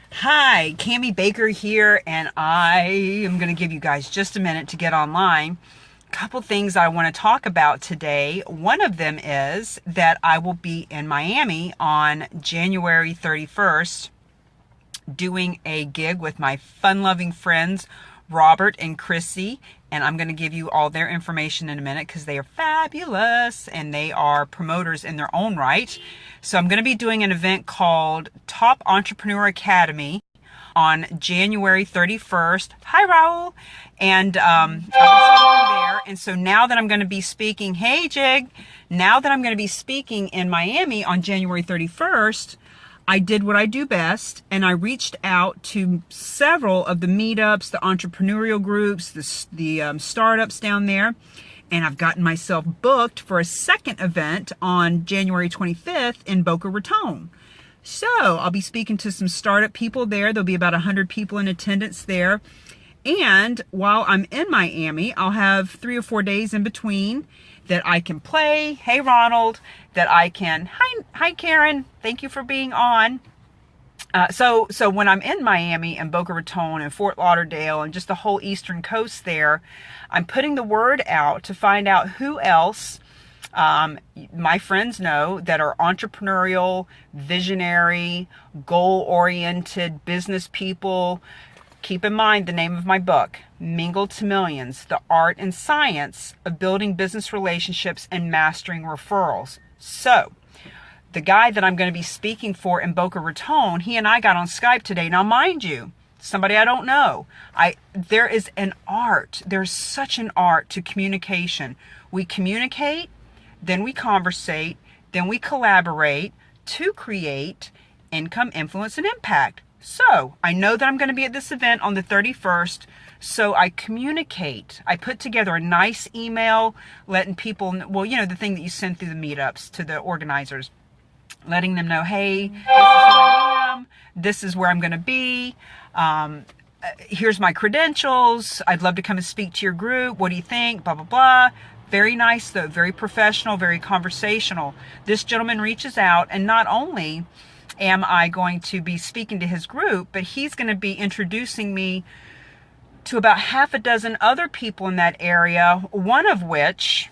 Hi, Cami Baker here, and I am going to give you guys just a minute to get online. A couple things I want to talk about today. One of them is that I will be in Miami on January 31st doing a gig with my fun-loving friends Robert and Chrissy, and I'm going to give you all their information in a minute because they are fabulous and they are promoters in their own right. So I'm going to be doing an event called Top Entrepreneur Academy on January 31st. Hi, Raul. And I'll be speaking there. And so now that I'm going to be speaking, hey, Jig, now that I'm going to be speaking in Miami on January 31st, I did what I do best, and I reached out to several of the meetups, the entrepreneurial groups, the startups down there, and I've gotten myself booked for a second event on January 25th in Boca Raton. So I'll be speaking to some startup people there. There'll be about 100 people in attendance there. And while I'm in Miami, I'll have 3 or 4 days in between that I can play. Hey, Ronald, that I can. Hi, Karen. Thank you for being on. So when I'm in Miami and Boca Raton and Fort Lauderdale and just the whole Eastern Coast there, I'm putting the word out to find out who else my friends know that are entrepreneurial, visionary, goal-oriented business people. Keep in mind the name of my book, Mingle to Millions, The Art and Science of Building Business Relationships and Mastering Referrals. So, the guy that I'm going to be speaking for in Boca Raton, he and I got on Skype today. Now, mind you, somebody I don't know. There is an art. There's such an art to communication. We communicate, then we conversate, then we collaborate to create income, influence, and impact. So I know that I'm going to be at this event on the 31st. So I communicate. I put together a nice email letting people, well, you know, the thing that you send through the meetups to the organizers, letting them know, hey, this is who I am. This is where I'm going to be. Here's my credentials. I'd love to come and speak to your group. What do you think? Blah, blah, blah. Very nice, though. Very professional, very conversational. This gentleman reaches out, and not only am I going to be speaking to his group, but he's going to be introducing me to about half a dozen other people in that area, one of which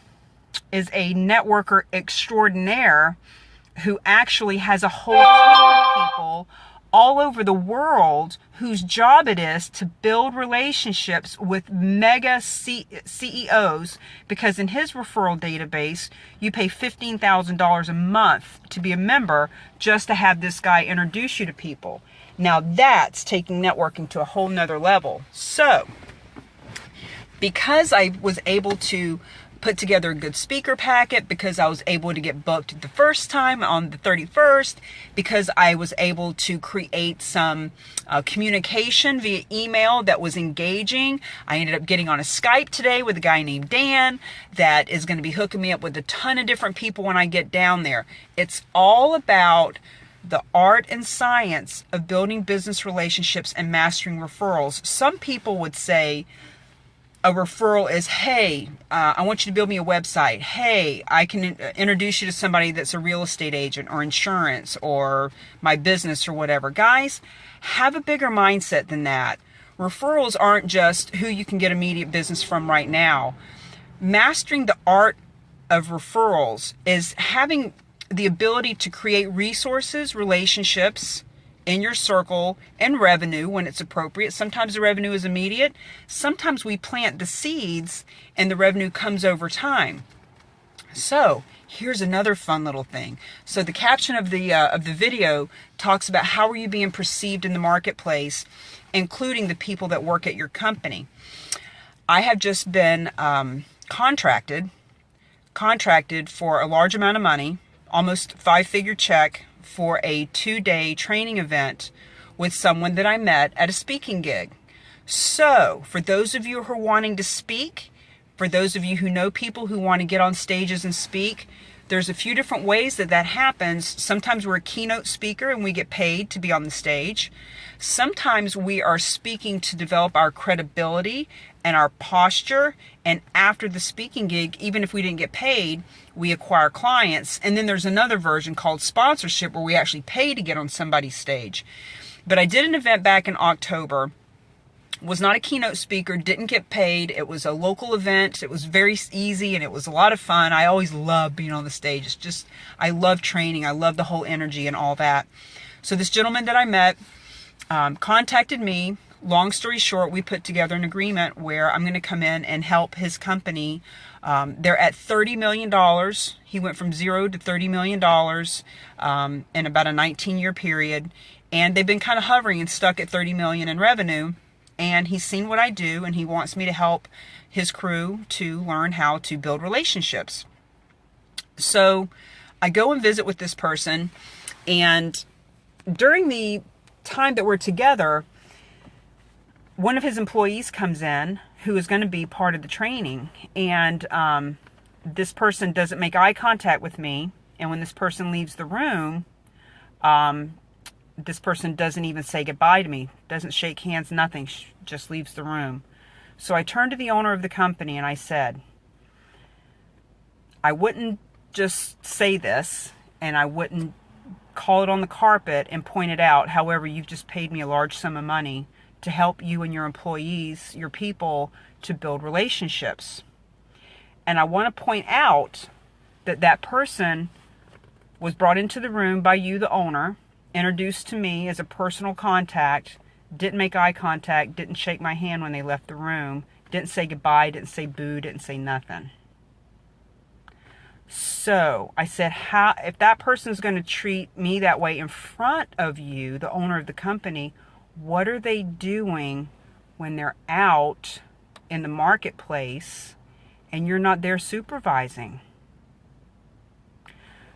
is a networker extraordinaire who actually has a whole team of people all over the world whose job it is to build relationships with mega CEOs, because in his referral database, you pay $15,000 a month to be a member just to have this guy introduce you to people. Now that's taking networking to a whole nother level. So, because I was able to put together a good speaker packet, because I was able to get booked the first time on the 31st, because I was able to create some communication via email that was engaging. I ended up getting on a Skype today with a guy named Dan that is going to be hooking me up with a ton of different people when I get down there. It's all about the art and science of building business relationships and mastering referrals. Some people would say a referral is, hey, I want you to build me a website. Hey, I can introduce you to somebody that's a real estate agent or insurance or my business or whatever. Guys, have a bigger mindset than that. Referrals aren't just who you can get immediate business from right now. Mastering the art of referrals is having the ability to create resources, relationships in your circle, and revenue when it's appropriate. Sometimes the revenue is immediate. Sometimes we plant the seeds and the revenue comes over time. So here's another fun little thing. So the caption of the video talks about how are you being perceived in the marketplace, including the people that work at your company. I have just been contracted for a large amount of money, almost 5-figure check, for a 2-day training event with someone that I met at a speaking gig. So, for those of you who are wanting to speak, for those of you who know people who want to get on stages and speak, there's a few different ways that happens. Sometimes we're a keynote speaker and we get paid to be on the stage. Sometimes we are speaking to develop our credibility and our posture, and after the speaking gig, even if we didn't get paid, we acquire clients. And then there's another version called sponsorship, where we actually pay to get on somebody's stage. But I did an event back in October. Was not a keynote speaker, didn't get paid. It was a local event. It was very easy and it was a lot of fun. I always love being on the stage. It's just, I love training. I love the whole energy and all that. So this gentleman that I met contacted me. Long story short, we put together an agreement where I'm going to come in and help his company. They're at $30 million. He went from zero to $30 million in about a 19-year period. And they've been kind of hovering and stuck at $30 million in revenue. And he's seen what I do, and he wants me to help his crew to learn how to build relationships. So I go and visit with this person, and during the time that we're together, one of his employees comes in who is going to be part of the training, and this person doesn't make eye contact with me, and when this person leaves the room, this person doesn't even say goodbye to me, doesn't shake hands, nothing, just leaves the room. So I turned to the owner of the company and I said, I wouldn't just say this and I wouldn't call it on the carpet and point it out. However, you've just paid me a large sum of money to help you and your employees, your people, to build relationships. And I want to point out that that person was brought into the room by you, the owner, introduced to me as a personal contact, didn't make eye contact, didn't shake my hand when they left the room, didn't say goodbye, didn't say boo, didn't say nothing. So I said, if that person's going to treat me that way in front of you, the owner of the company, what are they doing when they're out in the marketplace and you're not there supervising?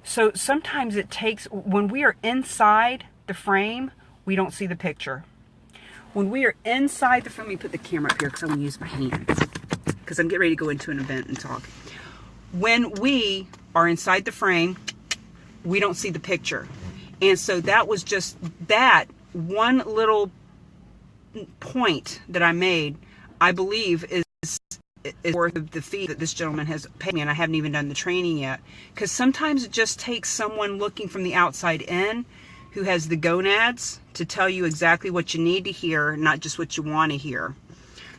So sometimes it takes, when we are inside the frame, we don't see the picture. When we are inside the frame, let me put the camera up here because I'm going to use my hands because I'm getting ready to go into an event and talk. When we are inside the frame, we don't see the picture. And so that was just that one little point that I made, I believe is worth of the fee that this gentleman has paid me, and I haven't even done the training yet. Because sometimes it just takes someone looking from the outside in who has the gonads to tell you exactly what you need to hear, not just what you want to hear.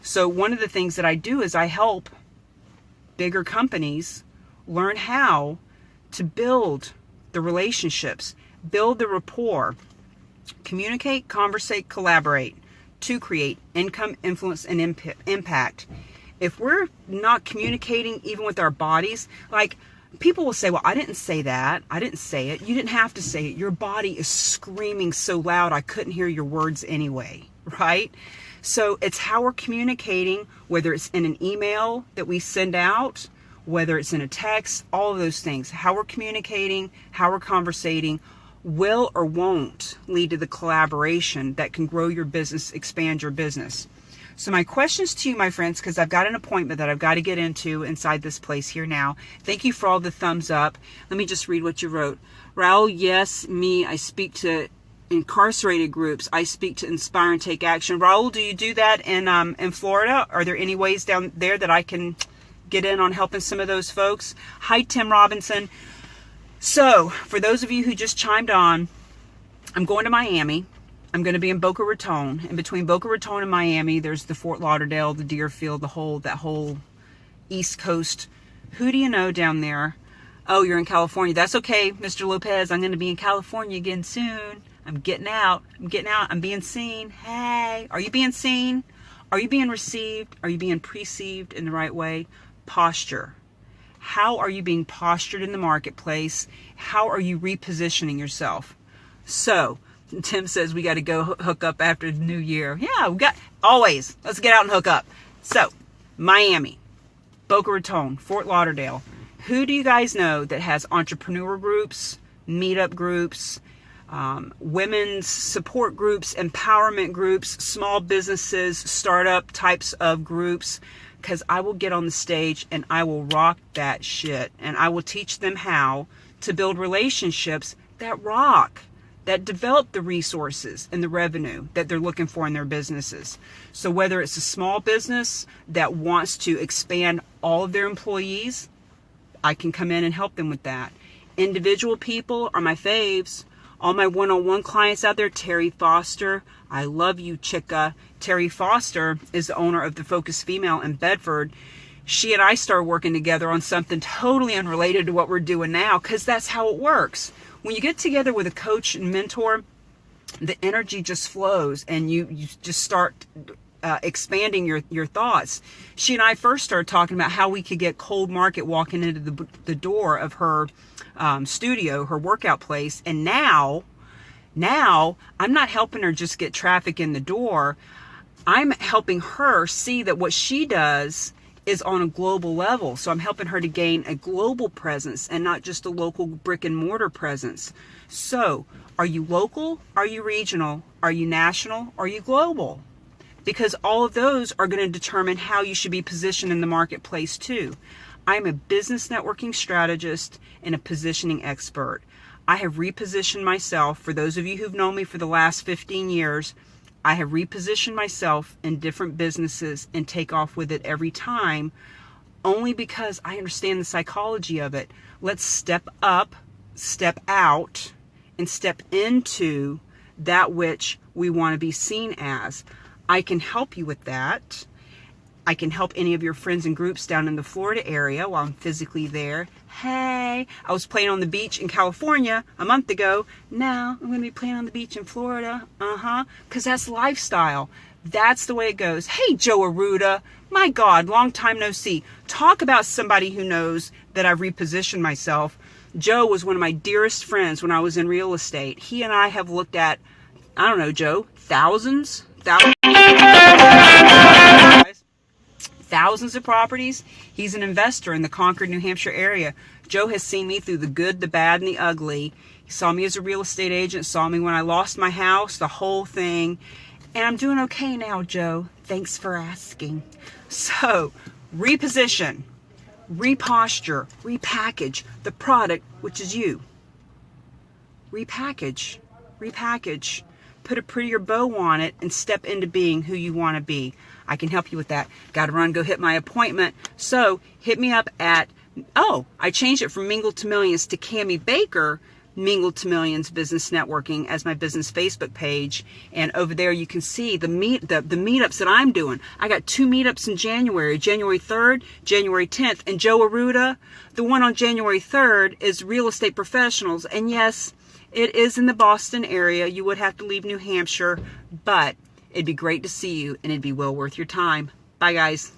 So one of the things that I do is I help bigger companies learn how to build the relationships, build the rapport, communicate, conversate, collaborate to create income, influence, and impact. If we're not communicating even with our bodies, like people will say, well, I didn't say that. I didn't say it. You didn't have to say it. Your body is screaming so loud, I couldn't hear your words anyway, right? So it's how we're communicating, whether it's in an email that we send out, whether it's in a text, all of those things. How we're communicating, how we're conversating will or won't lead to the collaboration that can grow your business, expand your business. So my questions to you, my friends, because I've got an appointment that I've got to get into inside this place here now. Thank you for all the thumbs up. Let me just read what you wrote. Raul, yes, me, I speak to incarcerated groups. I speak to inspire and take action. Raul, do you do that in Florida? Are there any ways down there that I can get in on helping some of those folks? Hi, Tim Robinson. So for those of you who just chimed on, I'm going to Miami. I'm going to be in Boca Raton. And between Boca Raton and Miami, there's the Fort Lauderdale, the Deerfield, that whole East Coast. Who do you know down there? Oh, you're in California. That's okay, Mr. Lopez. I'm going to be in California again soon. I'm getting out. I'm being seen. Hey, are you being seen? Are you being received? Are you being perceived in the right way? Posture. How are you being postured in the marketplace? How are you repositioning yourself? So, Tim says we got to go hook up after the new year. Yeah, we got always. Let's get out and hook up. So, Miami, Boca Raton, Fort Lauderdale. Who do you guys know that has entrepreneur groups, meetup groups, women's support groups, empowerment groups, small businesses, startup types of groups? Because I will get on the stage and I will rock that shit. And I will teach them how to build relationships that rock, that develop the resources and the revenue that they're looking for in their businesses. So whether it's a small business that wants to expand all of their employees, I can come in and help them with that. Individual people are my faves. All my one-on-one clients out there, Terry Foster, I love you, chica. Terry Foster is the owner of the Focus Female in Bedford. She and I started working together on something totally unrelated to what we're doing now, because that's how it works. When you get together with a coach and mentor, the energy just flows, and you just start expanding your thoughts. She and I first started talking about how we could get cold market walking into the door of her studio, her workout place, and now I'm not helping her just get traffic in the door. I'm helping her see that what she does is on a global level. So I'm helping her to gain a global presence and not just a local brick and mortar presence. So are you local? Are you regional? Are you national? Are you global? Because all of those are going to determine how you should be positioned in the marketplace too. I'm a business networking strategist and a positioning expert. I have repositioned myself. For those of you who've known me for the last 15 years, I have repositioned myself in different businesses and take off with it every time, only because I understand the psychology of it. Let's step up, step out, and step into that which we want to be seen as. I can help you with that. I can help any of your friends and groups down in the Florida area while I'm physically there. Hey, I was playing on the beach in California a month ago. Now I'm going to be playing on the beach in Florida. Because that's lifestyle. That's the way it goes. Hey, Joe Arruda. My God, long time no see. Talk about somebody who knows that I've repositioned myself. Joe was one of my dearest friends when I was in real estate. He and I have looked at, I don't know, Joe, thousands of properties. He's an investor in the Concord, New Hampshire area. Joe has seen me through the good, the bad, and the ugly. He saw me as a real estate agent, saw me when I lost my house, the whole thing. And I'm doing okay now, Joe. Thanks for asking. So, reposition, reposture, repackage the product, which is you. Repackage. Put a prettier bow on it and step into being who you want to be. I can help you with that. Got to run, go hit my appointment. So hit me up at, I changed it from Mingle to Millions to Cami Baker, Mingle to Millions Business Networking as my business Facebook page. And over there you can see the meetups that I'm doing. I got 2 meetups in January 3rd, January 10th. And Joe Arruda, the one on January 3rd is Real Estate Professionals. And yes, it is in the Boston area. You would have to leave New Hampshire, but it'd be great to see you, and it'd be well worth your time. Bye, guys.